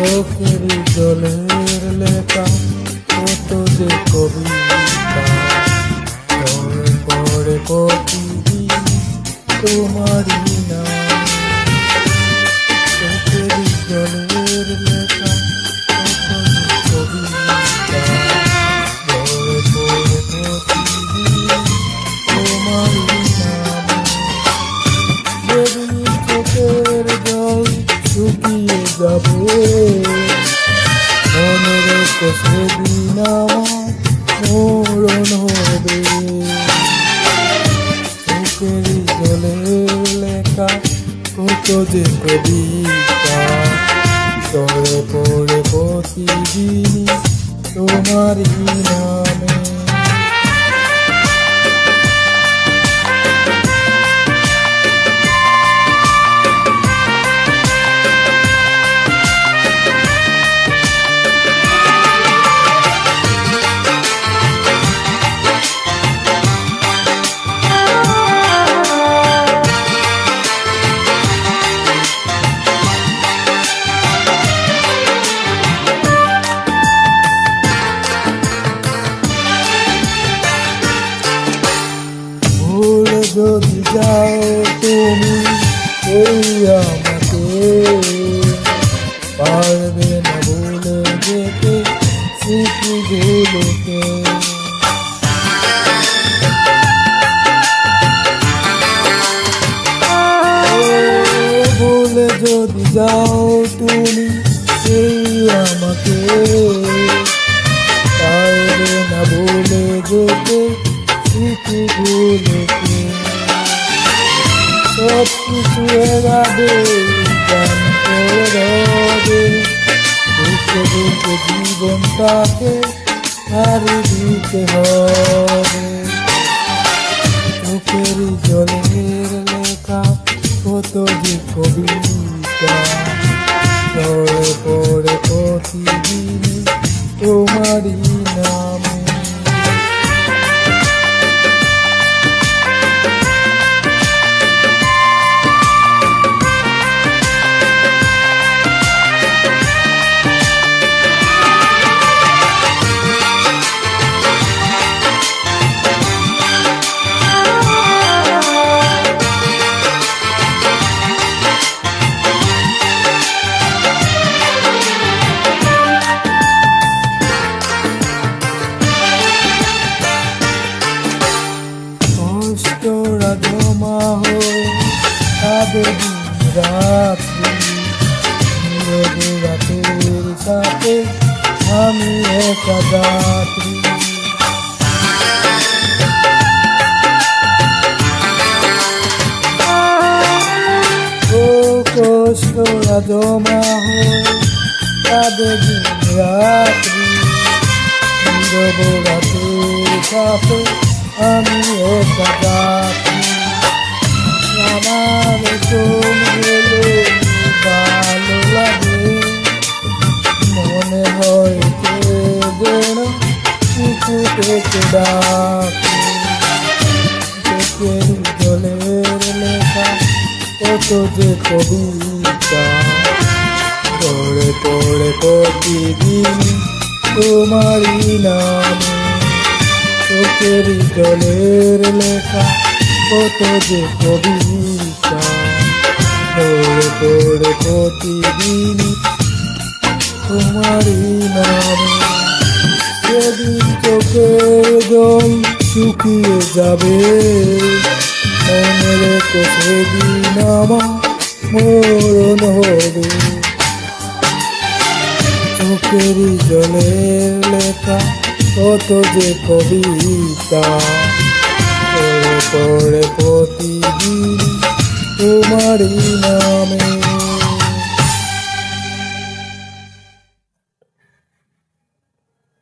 চোখের জলের লেখা কত যে কবিতা পড়ে পড়ে প্রতিদিন তোমারই নাম। চোখের জলের লেখা কত যে কবিতা পড়ে পড়ে প্রতিদিন তোমারই নাম। যেদিন চোখের জল শুকিয়ে যাবে মনে রেখো সেদিন আমার মরণ হবে। চোখের জলের লেখা কত যে কবিতা চলে পড়ে প্রতিদিন তোমারই নামে। যদি যাও তুমি এই আমাকে পারবে না ভুলে যেতে স্মৃতিগুলোকে। ভুলে যদি যাও তুমি এই আমাকে পারবে না ভুলে যেতে স্মৃতিগুলোকে। সব কিছু এগাবে গান করে রবে দুঃখে দুঃখে জীবনটাকে হারিয়ে দিতে হবে। চোখের জলের লেখা কত যে কবিতা পড়ে পড়ে প্রতিদিন তোমারই নামে। কষ্টরা জমা হয়ে কাঁদে দিন রাত্রি নীরবে রাতের সাথে আমি একা যাত্রী। ও কষ্টরা জমা হয়ে কাঁদে দিন রাত্রি নীরবে রাতের সাথে আমি একা যাত্রী। আমার চোখ গেলে ভালো লাগে মনে হয় কে যেন কিছু থেকে ডাকে। চোখের জলের লেখা কত যে কবিতা পড়ে পড়ে প্রতিদিন তোমারই নামে। চোখের জলের লেখা কত যে কবিতা পড়ে পড়ে প্রতিদিন তোমারই নামে। সেদিন চোখের জল শুকিয়ে যাবে মনে রেখো সেদিন আমার মরণ হবে। চোখের জলের লেখা কত যে কবিতা পড়ে পড়ে প্রতিদিন তোমারই নামে।